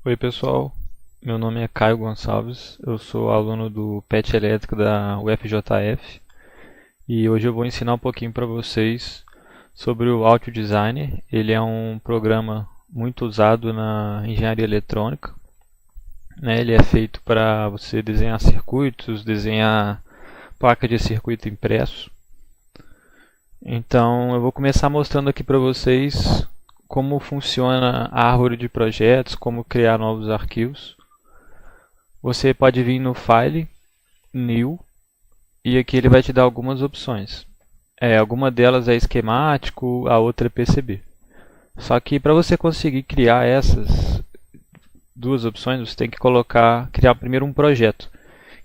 Oi pessoal, meu nome é Caio Gonçalves, eu sou aluno do PET Elétrica da UFJF e hoje eu vou ensinar um pouquinho para vocês sobre o Auto Designer. Ele é um programa muito usado na engenharia eletrônica, né? Ele é feito para você desenhar circuitos, desenhar placa de circuito impresso. Então eu vou começar mostrando aqui para vocês como funciona a árvore de projetos, como criar novos arquivos. Você pode vir no File, New, e aqui ele vai te dar algumas opções. Alguma delas é esquemático, a outra é PCB. Só que para você conseguir criar essas duas opções, você tem que criar primeiro um projeto.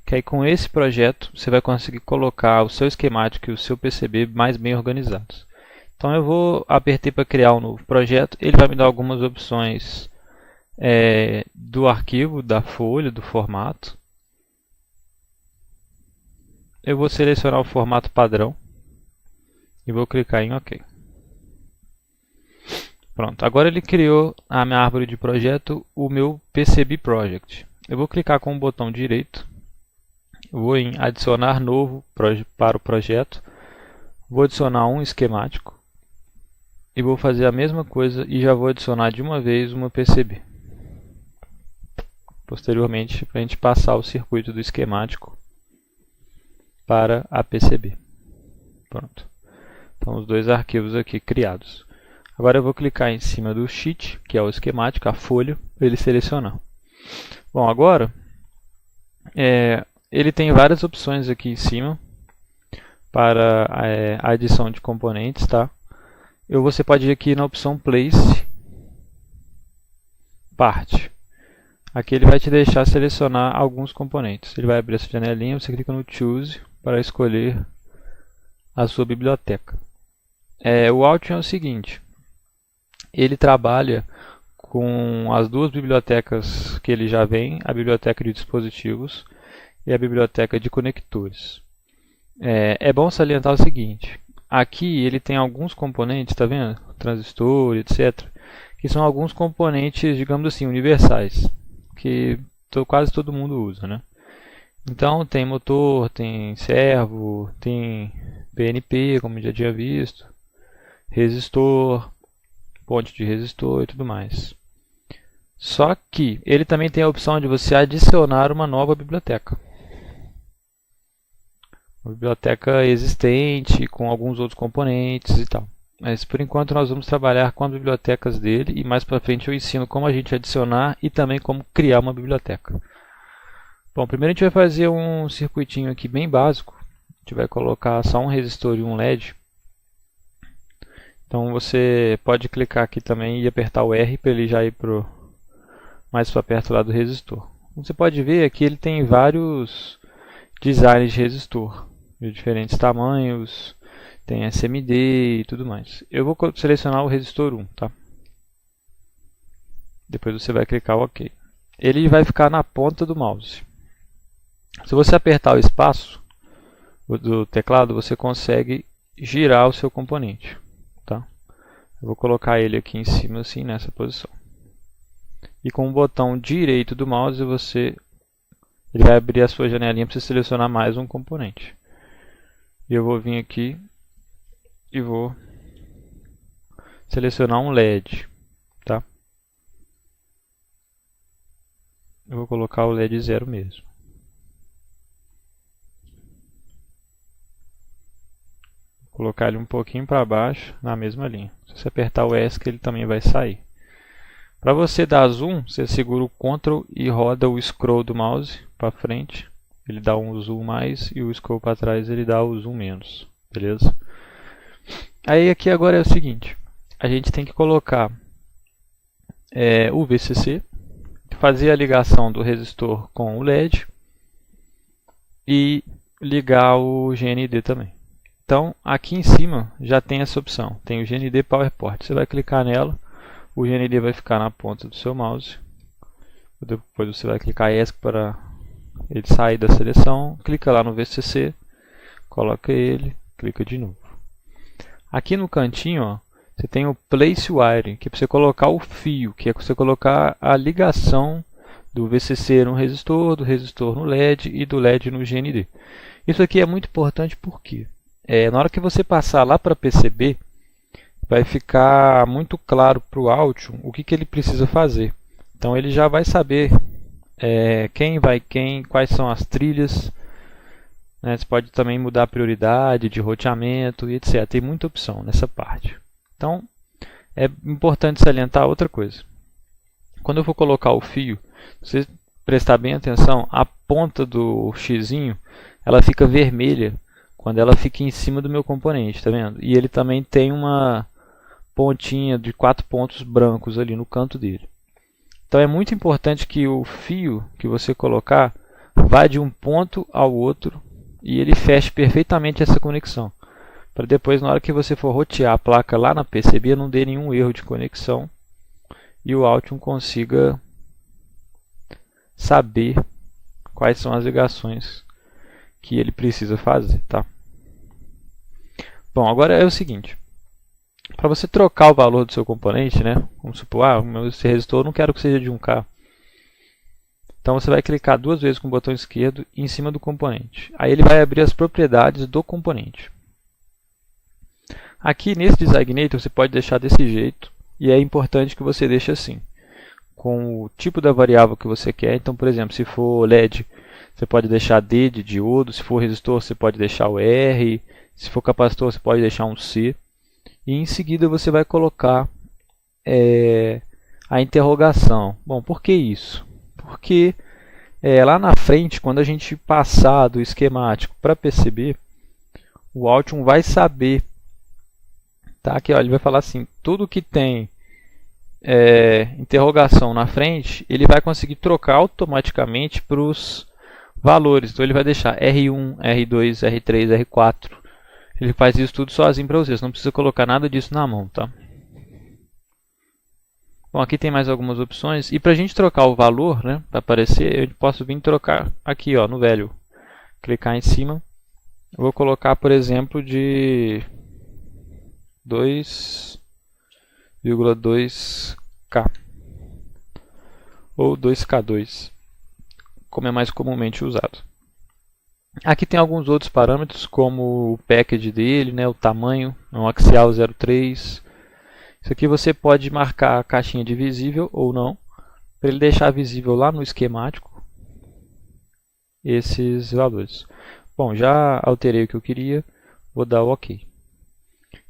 Que aí com esse projeto você vai conseguir colocar o seu esquemático e o seu PCB mais bem organizados. Então eu apertei para criar um novo projeto, ele vai me dar algumas opções do arquivo, da folha, do formato. Eu vou selecionar o formato padrão e vou clicar em OK. Pronto, agora ele criou a minha árvore de projeto, o meu PCB Project. Eu vou clicar com o botão direito, vou em adicionar novo para o projeto, vou adicionar um esquemático e vou fazer a mesma coisa e já vou adicionar de uma vez uma PCB. Posteriormente, para a gente passar o circuito do esquemático para a PCB. Pronto. Então, os dois arquivos aqui criados. Agora eu vou clicar em cima do sheet, que é o esquemático, a folha, para ele selecionar. Bom, agora ele tem várias opções aqui em cima para a adição de componentes, tá? Você pode ir aqui na opção Place, Parte. Aqui ele vai te deixar selecionar alguns componentes. Ele vai abrir essa janelinha, você clica no Choose para escolher a sua biblioteca. O Altium é o seguinte, ele trabalha com as duas bibliotecas que ele já vem, a biblioteca de dispositivos e a biblioteca de conectores. É bom salientar o seguinte, aqui ele tem alguns componentes, tá vendo? Transistor, etc. Que são alguns componentes, digamos assim, universais, que quase todo mundo usa, né? Então tem motor, tem servo, tem BNP, como já tinha visto, resistor, ponte de resistor e tudo mais. Só que ele também tem a opção de você adicionar uma nova biblioteca. Uma biblioteca existente, com alguns outros componentes e tal. Mas por enquanto nós vamos trabalhar com as bibliotecas dele e mais para frente eu ensino como a gente adicionar e também como criar uma biblioteca. Bom, primeiro a gente vai fazer um circuitinho aqui bem básico. A gente vai colocar só um resistor e um LED. Então você pode clicar aqui também e apertar o R para ele já ir mais para perto lá do resistor. Como você pode ver aqui ele tem vários designs de resistor de diferentes tamanhos, tem SMD e tudo mais. Eu vou selecionar o resistor 1, tá? Depois você vai clicar OK. Ele vai ficar na ponta do mouse. Se você apertar o espaço do teclado, você consegue girar o seu componente, tá? Eu vou colocar ele aqui em cima, assim, nessa posição. E com o botão direito do mouse, ele vai abrir a sua janelinha para você selecionar mais um componente. E eu vou vir aqui e vou selecionar um LED, tá? Eu vou colocar o LED 0 mesmo. Vou colocar ele um pouquinho para baixo, na mesma linha. Se você apertar o ESC, ele também vai sair. Para você dar zoom, você segura o Ctrl e roda o scroll do mouse para frente. Ele dá um zoom mais e o scroll para trás ele dá o zoom menos. Beleza? Aí aqui agora é o seguinte, a gente tem que colocar o VCC, fazer a ligação do resistor com o LED e ligar o GND também. Então aqui em cima já tem essa opção, tem o GND PowerPort. Você vai clicar nela, o GND vai ficar na ponta do seu mouse. Depois você vai clicar ESC para ele sair da seleção, clica lá no VCC, coloca ele, clica de novo. Aqui no cantinho, ó, você tem o place wiring, que é para você colocar o fio, que é para você colocar a ligação do VCC no resistor, do resistor no LED e do LED no GND. Isso aqui é muito importante porque na hora que você passar lá para PCB, vai ficar muito claro para o Altium o que ele precisa fazer. Então ele já vai saber quem vai quem, quais são as trilhas. Né? Você pode também mudar a prioridade de roteamento e etc. Tem muita opção nessa parte. Então é importante salientar outra coisa. Quando eu for colocar o fio, se você prestar bem atenção, a ponta do xizinho ela fica vermelha quando ela fica em cima do meu componente, tá vendo? E ele também tem uma pontinha de 4 pontos brancos ali no canto dele. Então é muito importante que o fio que você colocar vá de um ponto ao outro e ele feche perfeitamente essa conexão. Para depois, na hora que você for rotear a placa lá na PCB, não dê nenhum erro de conexão e o Altium consiga saber quais são as ligações que ele precisa fazer, tá? Bom, agora é o seguinte. Para você trocar o valor do seu componente, né? Vamos supor, esse resistor eu não quero que seja de 1K. Então você vai clicar 2 vezes com o botão esquerdo em cima do componente. Aí ele vai abrir as propriedades do componente. Aqui nesse Designator você pode deixar desse jeito. E é importante que você deixe assim, com o tipo da variável que você quer. Então, por exemplo, se for LED, você pode deixar D de diodo. Se for resistor, você pode deixar o R. Se for capacitor, você pode deixar um C. E em seguida você vai colocar a interrogação. Bom, por que isso? Porque lá na frente, quando a gente passar do esquemático para PCB, o Altium vai saber. Tá? Aqui, ó, ele vai falar assim, tudo que tem interrogação na frente, ele vai conseguir trocar automaticamente para os valores. Então ele vai deixar R1, R2, R3, R4. Ele faz isso tudo sozinho para vocês, não precisa colocar nada disso na mão, tá? Bom, aqui tem mais algumas opções. E para a gente trocar o valor, né, para aparecer, eu posso vir trocar aqui, ó, no velho. Clicar em cima. Eu vou colocar, por exemplo, de 2,2K ou 2K2, como é mais comumente usado. Aqui tem alguns outros parâmetros, como o package dele, né, o tamanho, um axial 0,3. Isso aqui você pode marcar a caixinha de visível ou não, para ele deixar visível lá no esquemático esses valores. Bom, já alterei o que eu queria, vou dar o OK.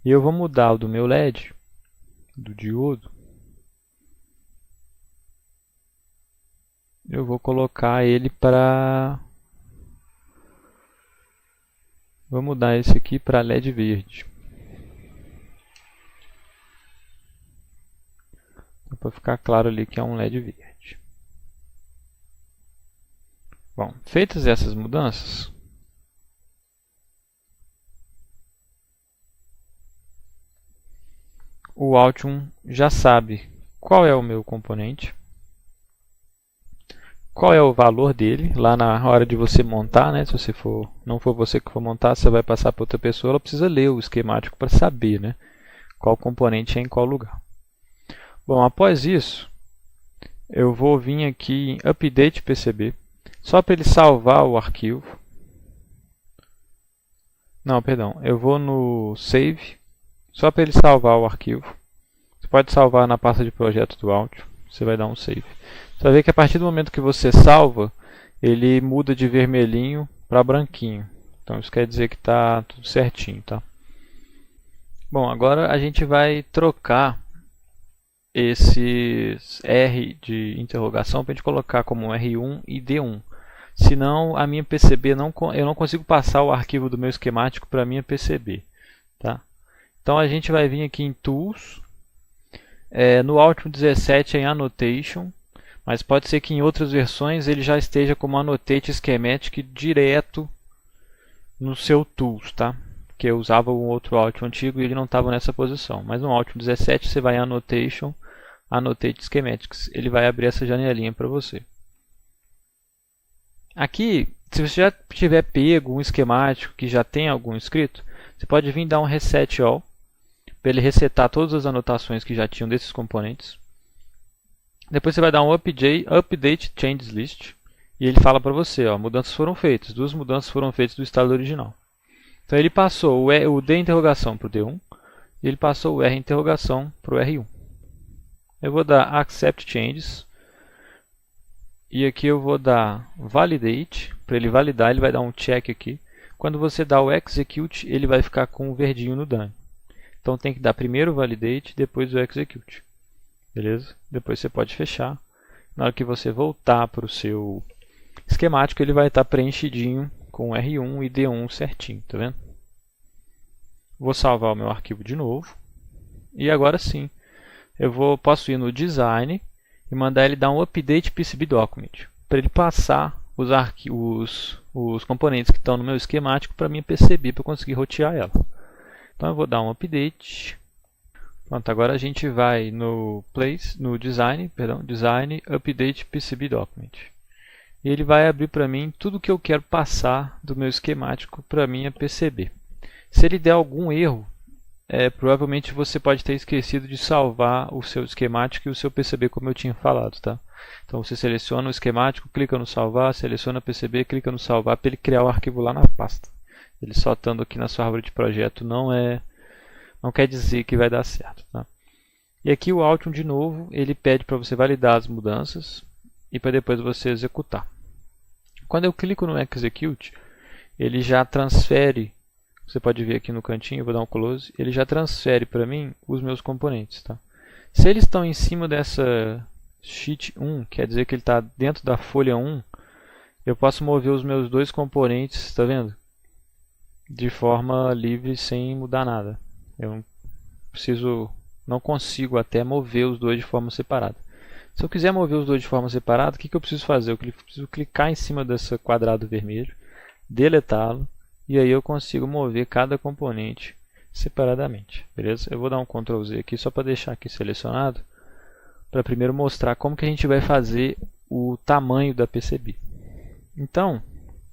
E eu vou mudar o do meu LED, do diodo. Eu vou colocar ele para... Vou mudar esse aqui para LED verde. Para ficar claro ali que é um LED verde. Bom, feitas essas mudanças, o Altium já sabe qual é o meu componente, qual é o valor dele, lá na hora de você montar, né? Se você não for você que for montar, você vai passar para outra pessoa, ela precisa ler o esquemático para saber, né, qual componente é em qual lugar. Bom, após isso, eu vou vir aqui em Update PCB, só para ele salvar o arquivo. Não, perdão, eu vou no Save, só para ele salvar o arquivo. Você pode salvar na pasta de projeto do Altium, você vai dar um Save. Você vai ver que a partir do momento que você salva, ele muda de vermelhinho para branquinho. Então isso quer dizer que está tudo certinho, tá? Bom, agora a gente vai trocar esses R de interrogação para a gente colocar como R1 e D1. Senão a minha PCB eu não consigo passar o arquivo do meu esquemático para a minha PCB. Tá? Então a gente vai vir aqui em Tools, no Altium 17 em Annotation, mas pode ser que em outras versões ele já esteja como Annotate Schematic direto no seu Tools, tá? Porque eu usava um outro Altium antigo e ele não estava nessa posição. Mas no Altium 17 você vai em Annotation, Annotate Schematics, ele vai abrir essa janelinha para você. Aqui, se você já tiver pego um esquemático que já tem algum escrito, você pode vir dar um Reset All para ele resetar todas as anotações que já tinham desses componentes. Depois você vai dar um update changes list e ele fala para você, ó, mudanças foram feitas, 2 mudanças foram feitas do estado original. Então ele passou o D interrogação para o D1 e ele passou o R interrogação para o R1. Eu vou dar accept changes e aqui eu vou dar validate, para ele validar, ele vai dar um check aqui. Quando você dá o execute, ele vai ficar com o verdinho no done. Então tem que dar primeiro o validate, depois o execute. Beleza? Depois você pode fechar. Na hora que você voltar para o seu esquemático, ele vai estar preenchidinho com R1 e D1 certinho, tá vendo? Vou salvar o meu arquivo de novo. E agora sim, posso ir no design e mandar ele dar um update PCB document, para ele passar os componentes que estão no meu esquemático para minha PCB, para eu conseguir rotear ela. Então eu vou dar um update. Pronto, agora a gente vai no design, update PCB document. E ele vai abrir para mim tudo que eu quero passar do meu esquemático para minha PCB. Se ele der algum erro, provavelmente você pode ter esquecido de salvar o seu esquemático e o seu PCB, como eu tinha falado, tá? Então você seleciona o esquemático, clica no salvar, seleciona o PCB, clica no salvar para ele criar o arquivo lá na pasta. Ele só estando aqui na sua árvore de projeto não quer dizer que vai dar certo, tá? E aqui o Altium de novo, ele pede para você validar as mudanças e para depois você executar. Quando eu clico no execute, ele já transfere. Você pode ver aqui no cantinho, eu vou dar um close, ele já transfere para mim os meus componentes, tá? Se eles estão em cima dessa sheet 1, quer dizer que ele está dentro da folha 1, eu posso mover os meus 2 componentes, está vendo? De forma livre, sem mudar nada. Eu não consigo até mover os 2 de forma separada. Se eu quiser mover os 2 de forma separada, o que eu preciso fazer? Eu preciso clicar em cima desse quadrado vermelho, deletá-lo, e aí eu consigo mover cada componente separadamente, beleza? Eu vou dar um Ctrl Z aqui só para deixar aqui selecionado, para primeiro mostrar como que a gente vai fazer o tamanho da PCB. Então,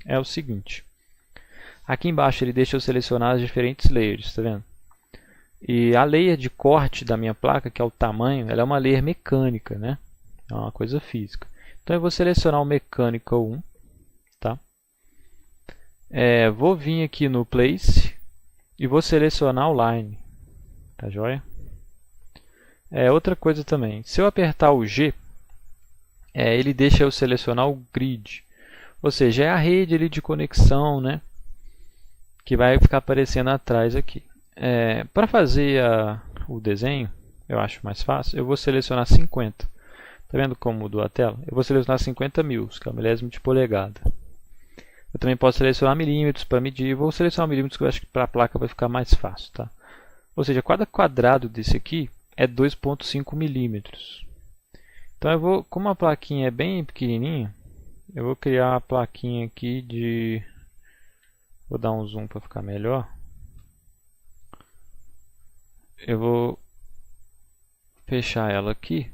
é o seguinte, aqui embaixo ele deixa eu selecionar as diferentes layers, tá vendo? E a layer de corte da minha placa, que é o tamanho, ela é uma layer mecânica, né? É uma coisa física. Então eu vou selecionar o Mechanical 1, tá? Vou vir aqui no Place e vou selecionar o Line, tá joia? Outra coisa também, se eu apertar o G, ele deixa eu selecionar o Grid, ou seja, é a rede ali de conexão, né? Que vai ficar aparecendo atrás aqui. Para fazer o desenho, eu acho mais fácil, eu vou selecionar 50. Tá vendo como mudou a tela? Eu vou selecionar 50 mils, que é o milésimo de polegada. Eu também posso selecionar milímetros para medir. Vou selecionar milímetros, que eu acho que para a placa vai ficar mais fácil, tá? Ou seja, cada quadrado desse aqui é 2,5 milímetros. Então eu vou, como a plaquinha é bem pequenininha, eu vou criar uma plaquinha aqui de... Vou dar um zoom para ficar melhor. Eu vou fechar ela aqui.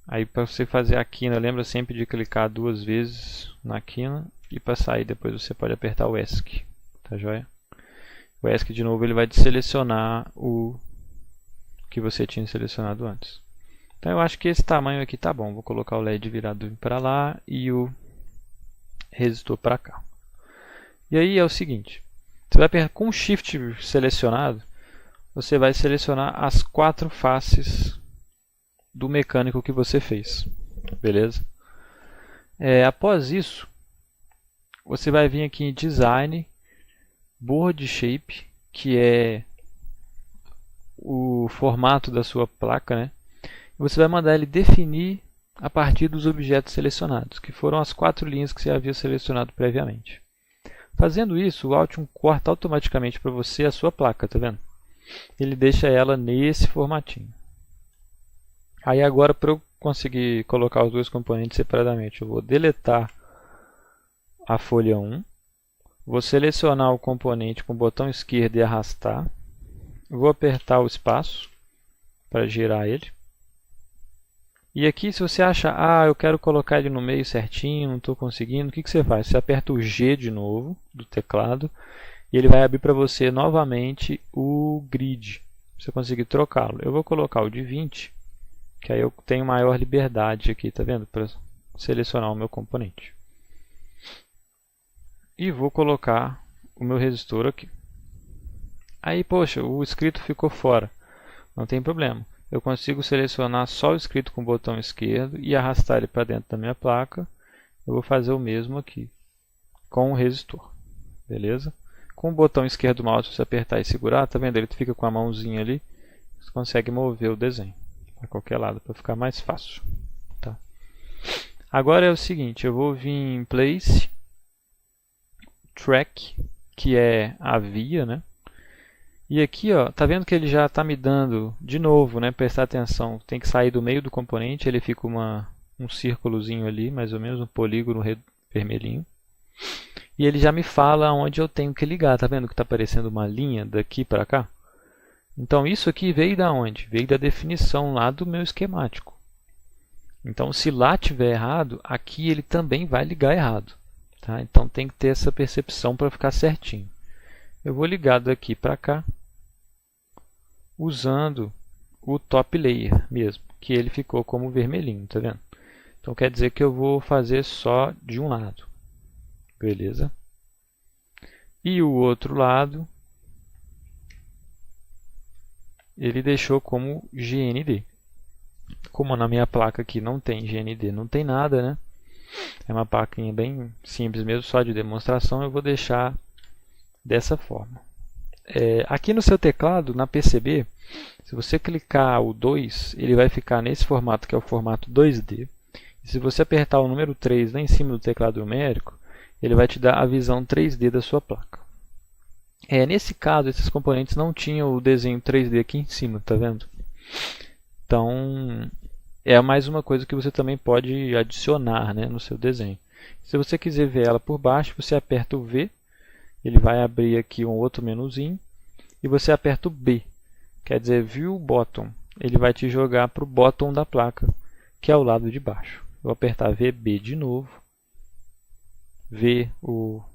Aí para você fazer a quina, lembra sempre de clicar 2 vezes na quina. E para sair depois você pode apertar o ESC. Tá joia? O ESC de novo ele vai selecionar o que você tinha selecionado antes. Então eu acho que esse tamanho aqui tá bom. Vou colocar o LED virado para lá e o resistor para cá. E aí é o seguinte. Você vai apertar com o Shift selecionado. Você vai selecionar as 4 faces do mecânico que você fez, beleza? Após isso, você vai vir aqui em Design, Board Shape, que é o formato da sua placa, né? Você vai mandar ele definir a partir dos objetos selecionados, que foram as 4 linhas que você havia selecionado previamente. Fazendo isso, o Altium corta automaticamente para você a sua placa, tá vendo? Ele deixa ela nesse formatinho. Aí agora, para eu conseguir colocar os 2 componentes separadamente, eu vou deletar a folha 1, vou selecionar o componente com o botão esquerdo e arrastar, vou apertar o espaço para girar ele. E aqui, se você acha, eu quero colocar ele no meio certinho, não estou conseguindo, o que você faz? Você aperta o G de novo do teclado e ele vai abrir para você novamente o grid. Você conseguir trocá-lo. Eu vou colocar o de 20, que aí eu tenho maior liberdade aqui, tá vendo? Para selecionar o meu componente. E vou colocar o meu resistor aqui. Aí, poxa, o escrito ficou fora. Não tem problema. Eu consigo selecionar só o escrito com o botão esquerdo e arrastar ele para dentro da minha placa. Eu vou fazer o mesmo aqui com o resistor. Beleza? Com o botão esquerdo do mouse, se você apertar e segurar, tá vendo? Ele fica com a mãozinha ali. Você consegue mover o desenho para qualquer lado para ficar mais fácil. Tá? Agora é o seguinte, eu vou vir em Place, Track, que é a via, né? E aqui, ó, tá vendo que ele já está me dando, de novo, né? Prestar atenção, tem que sair do meio do componente, ele fica um círculozinho ali, mais ou menos, um polígono vermelhinho. E ele já me fala onde eu tenho que ligar, tá vendo que está aparecendo uma linha daqui para cá? Então isso aqui veio da onde? Veio da definição lá do meu esquemático. Então se lá tiver errado, aqui ele também vai ligar errado. Tá? Então tem que ter essa percepção para ficar certinho. Eu vou ligar daqui para cá, usando o top layer mesmo, que ele ficou como vermelhinho, tá vendo? Então quer dizer que eu vou fazer só de um lado. Beleza? E o outro lado, ele deixou como GND. Como na minha placa aqui não tem GND, não tem nada, né? É uma plaquinha bem simples mesmo, só de demonstração, eu vou deixar dessa forma. Aqui no seu teclado, na PCB, se você clicar o 2, ele vai ficar nesse formato que é o formato 2D. E se você apertar o número 3 lá em cima do teclado numérico, ele vai te dar a visão 3D da sua placa. Nesse caso, esses componentes não tinham o desenho 3D aqui em cima, tá vendo? Então, é mais uma coisa que você também pode adicionar, né, no seu desenho. Se você quiser ver ela por baixo, você aperta o V, ele vai abrir aqui um outro menuzinho, e você aperta o B, quer dizer View Bottom, ele vai te jogar para o bottom da placa, que é o lado de baixo. Vou apertar VB de novo,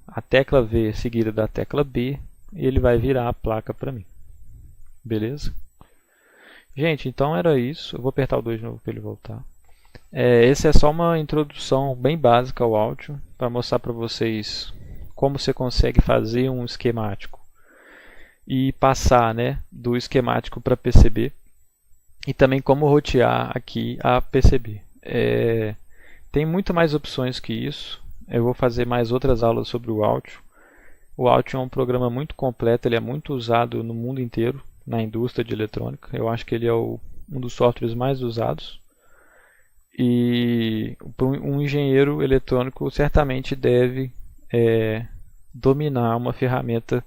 a tecla V seguida da tecla B, e ele vai virar a placa para mim. Beleza? Gente, então era isso. Eu vou apertar o 2 de novo para ele voltar. Essa é só uma introdução bem básica ao Altium, para mostrar para vocês como você consegue fazer um esquemático e passar, né, do esquemático para PCB, e também como rotear aqui a PCB. Tem muito mais opções que isso. Eu vou fazer mais outras aulas sobre o Altium. O Altium é um programa muito completo, ele é muito usado no mundo inteiro, na indústria de eletrônica. Eu acho que ele é um dos softwares mais usados. E um engenheiro eletrônico certamente deve dominar uma ferramenta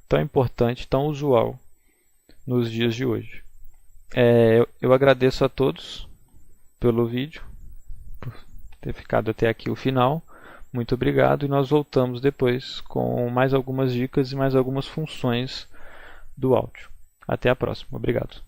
tão importante, tão usual nos dias de hoje. Eu agradeço a todos pelo vídeo, por ter ficado até aqui o final. Muito obrigado, e nós voltamos depois com mais algumas dicas e mais algumas funções do Altium. Até a próxima. Obrigado.